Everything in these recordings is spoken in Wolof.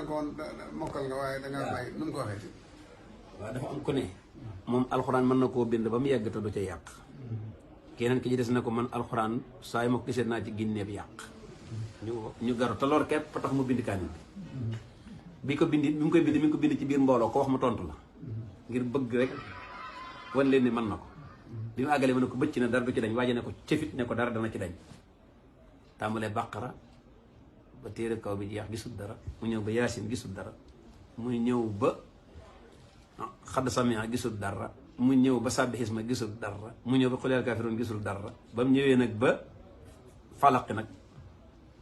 ko woon mokkal nga waaye dangaa bàyyi nu mu ko waxee ci. waaw dafa am ku ne moom alxuraan mën na koo bind ba mu yegg te du ca yàq keneen ki ci des na ko man alxuraan saa yi ma ko gisee naa ci ginneeb yàq ñu garu te loolu képp tax mu bind kaamil bi ko bindi bi mu koy bind mi ngi ko bind ci biir mbooloo ko wax mu tontu la ngir bëgg rek wan leen ni mën na ko bi mu àggalee ma ne ko bëcc na dara du ci dañ waaje ne ko cëfit ne ko dara dana ci dañ tàmbalee bàqara ba téere kaw bi jeex gisul dara mu ñëw ba yaasin gisul dara mu ñëw ba xadd samia gisul dara mu ñëw ba sàbbi xisma gisul dara mu ñëw ba xuleel kaafiroon gisul dara ba mu ñëwee nag ba falaqi nag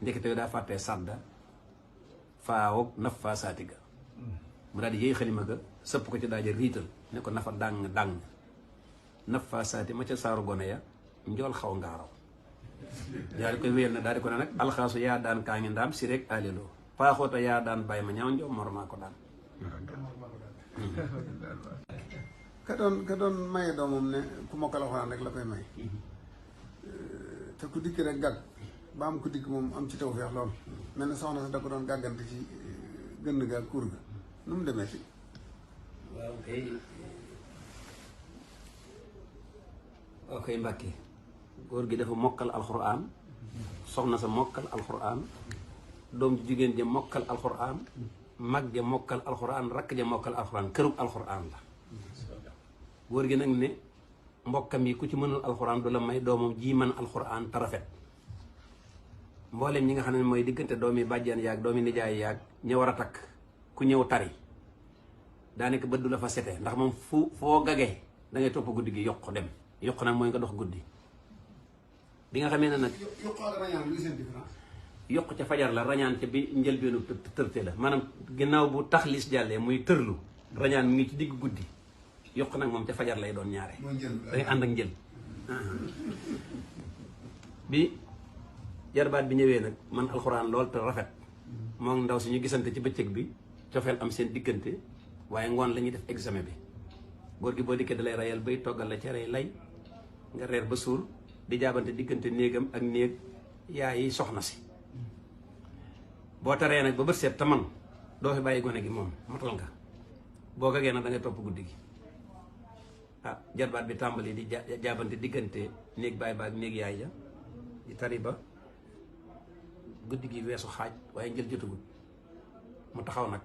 ndekete yoo daa fàttee sàdda faawoog naf faa saatiga mu daal di yëy xalima ga sëpp ko ci daaja riital ne ko nafa dàng dàng naf faa saati ma ca saaru gone ya njool xaw ngaaraw daal di koy wéyal na daal di ko ne nag alxaasu yaa daan kaa ngi ndaam si rek aliloo paaxoota yaa daan bàyyi ma ñaaw njoom moromaa ko daan ka doon maye doomam ne ku mokkal alxuraan rek la koy may te ku dikk rek gàgg ba am ku dikk moom am ci tawfeex lool mel na soxna sa da ko doon gàggante ci gënn ga kuur ga nu mu demee ci waaw kay Mbàkke góor gi dafa mokkal alxuraan soxna sa mokkal alxuraan doom ji jigéen ja mokkal alxuraan mag ja mokkal alxuraan rakk ja mokkal alxuraan kërub alxuraan la góor gi nag ne mbokkam yi ku ci mënul alxuraan du la may doomam ji mën alxuraan te rafet mboolem ñi nga xam ne mooy diggante doomi bàjjan yaag doomi nijaay yaag ña war a takk ku ñëw tari daanaka bët du la fa sete ndax moom foo gagee da ngay topp guddi gi yokk dem yokk nag mooy nga dox guddi bi nga xamee ne nag yokk ca fajar la rañaan ca bi njëlbeenu tërte la maanaam ginnaaw bu taxlis jàllee muy tërlu rañaan mi ngi ci digg guddi yokk nag moom ca fajar lay doon ñaare dangay ànd ak njël bi jarbaat bi ñëwee nag man alxuraan lool te rafet moom ndaw si ñu gisante ci bëccëg bi cofeel am seen diggante waaye ngoon la ñuy def examen bi góor gi boo dikkee da lay rayal bay toggal la cere lay nga reer ba suur di jaabante diggante néegam ak néeg yaayi soxna si boo taree nag ba bët seet te man doo fi bàyyi gone gi moom matal nga boo gagee nag da ngay topp guddi gi ah jarbaat bi tàmbali di jaabante diggante néeg baay ba ak néeg yaay ja di tari ba guddi gi weesu xaaj waaye njël jotagul mu taxaw nag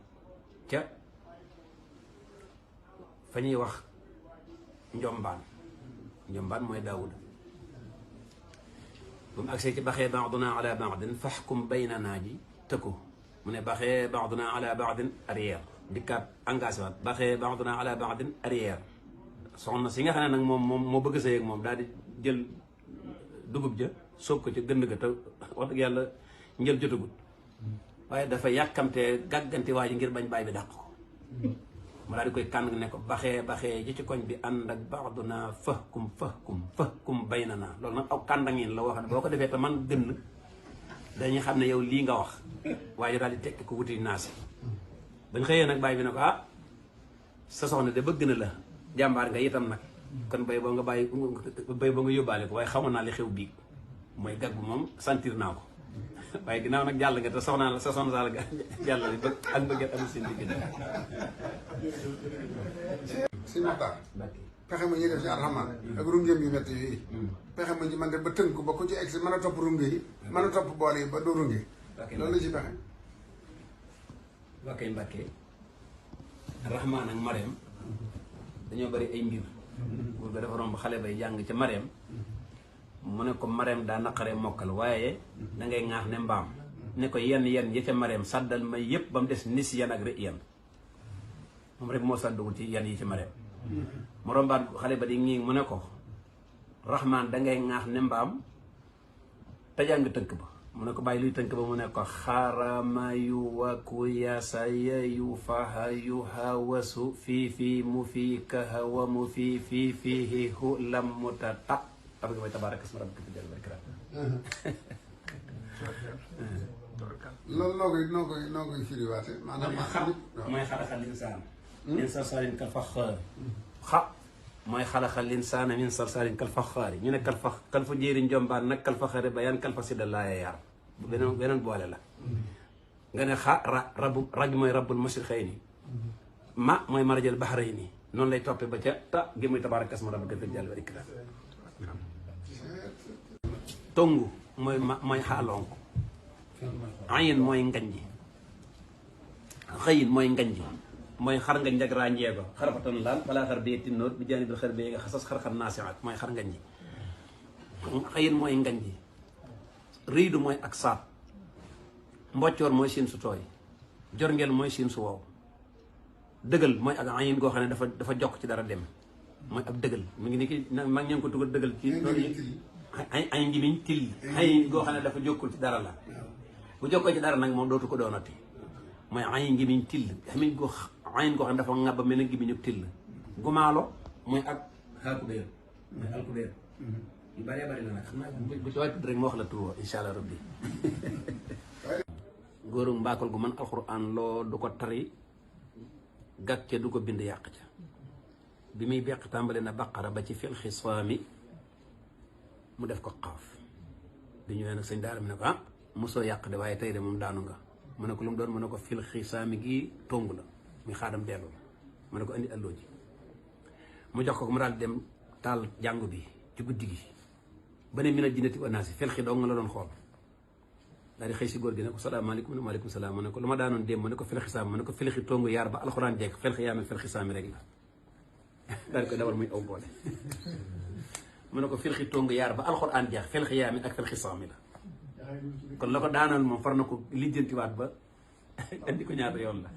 ca fa ñuy wax njombaan mooy daawuda bu mu agsee ci baxee baaduna ala baadin faxkum baynanaa ji tëkku mu ne baxee baaduna ala baadin arrière dikkaat engagé waat baxee baaduna ala baadin arrière soxna si nga xam ne nag moom moo bëgg sëy ak moom daal di jël dugub ja sóob ko ci gënd ga te wax dëgg yàlla njël jotagut waaye dafa yàkkamtee gàgganti waa ji ngir bañ baay bi dàq ko mu daal di koy kànd ne ko baxee ji ci koñ bi ànd ak baaduna fahkum baynana loolu nag aw kàndangin la wax ne boo ko defee te man gën dañuy xam ne yow lii nga wax waaye daal di tekki ko wuti naasi bañ xëyee nag baay bi ne ko ah sa soxna de bëgg na la jàmbaar nga itam nag kon bay boo nga yóbbaale ko waaye xamoon naa li xew bii mooy gag bu moom sentir naa ko waaye ginnaaw nag jàll nga te soxnaa la sa soxna saa la jàll li bëgg ak bëgget amul seen diggante si Maxtaar pexe ma ñuy def si alxamaan ak rungeem yu métti yooyu pexe ma ñu man de ba tënk ko ba ku ci egg si mën a topp runge yi mën a topp bool yi ba doo runge loolu la ci pexe waa kay Mbàkke Rahmaan ak Mareem dañoo bari ay mbir buur ga dafa romb xale bay jàng ca Mareem mu ne ko Mareem daa naqaree mokkal waaye dangay ŋaax ne mbaam ne ko yenn yi ca Mareem sàddal may yépp ba mu des nis yan ak rë yan moom rek moo sàdduwul ci yenn yi ci Mareem mu rombaat xale ba di ngi mu ne ko Rahmaan dangay ŋaax ne mbaam te jàng tënk ba mu ne ko bàyyi luy tënk ba mu ne ko xarama yu waku yasaya yu faha yu hawasu fii mu fii kahawa mu fii hu lam mu ta ta xam nga mooy tabaaraka ismu rabbika zul jalali wal ikraam loolu noo koy firiwaate maanaam mooy xalaxal insaan min salsaalin kal faxaar mooy xalaxal insaana min salsaalin kal faxaar ñu ne kal fa jéeri njombaan nag kal faxaari bayaan kal fa sidda laaya yar beneen boole la nga ne xa rag mooy rabbul mashriqayni ma mooy marajal bahrayni noonu lay toppee ba ca ta gi muy tabaaraka ismu rabbika zil jalaali wal ikraam. tongu mooy xaalonk. ayin mooy ngañji. xëyin mooy ngañji mooy xar nga njag raa njeego xarafatan laal balaa xar bee tinnoot bi jaani bil xar bee nga xasas xar-xar naasiaat mooy xar ngañji. xëyin mooy ngañji. riidu mooy ak saat. mboccoor mooy siin su tooy. jorngeel mooy siin su wow. dëggal mooy ak ayin goo xam ne dafa jokk ci dara dem mooy ab dëggal mu ngi ni ki mag ña ngi ko tugal dëggal ci loolu ay ngimiñ til ayin goo xam ne dafa jokkul ci dara la bu jokkoo ci dara nag moom dootu ko doonati mooy ayin ngimiñ til ayin goo xam ne dafa ŋàbba mel ne ngimiñu til gumaalo mooy ak xaakubéer mooy alkubéer yu bëree bëri la nag xam naa bu ci wàcc rek ma wax la tuwo insha allah rabbi góoru mbaakol gu man alxuraan loo du ko tari gàtt ca du ko bind yàq ca bi muy beq tàmbale na baqara ba ci fil xisaami mu def ko xaaf bi ñëwee nag sëñ daara mi ne ko ah mosoo yàq de waaye tey de moom daanu nga mu ne ko lu mu doon mu ne ko fil xisaami gi tongu la muy xaadam dellu la mu ne ko andi alloo ji mu jox ko mu daal dem taal jàngu bi ci guddi gi ba ne minal jinnati wan naasi fel xi doo nga la doon xool daal di xëy si góor gi ne ko salaamaaleykum ne maaleykum salaam mu ne ko lu ma daanoon démb mu ne ko felxi saam mu ne ko felxi tongu yaar ba alxuraan jekk felxi yaame felxi saami rek la daal di koy dawal muy aw boole mu ne ko felxi tongu yaar ba alxuraan jeex felxi yaame ak felxi saami la kon la ko daanoon moom far na ko lijjantiwaat ba andi ko ñaata yoon la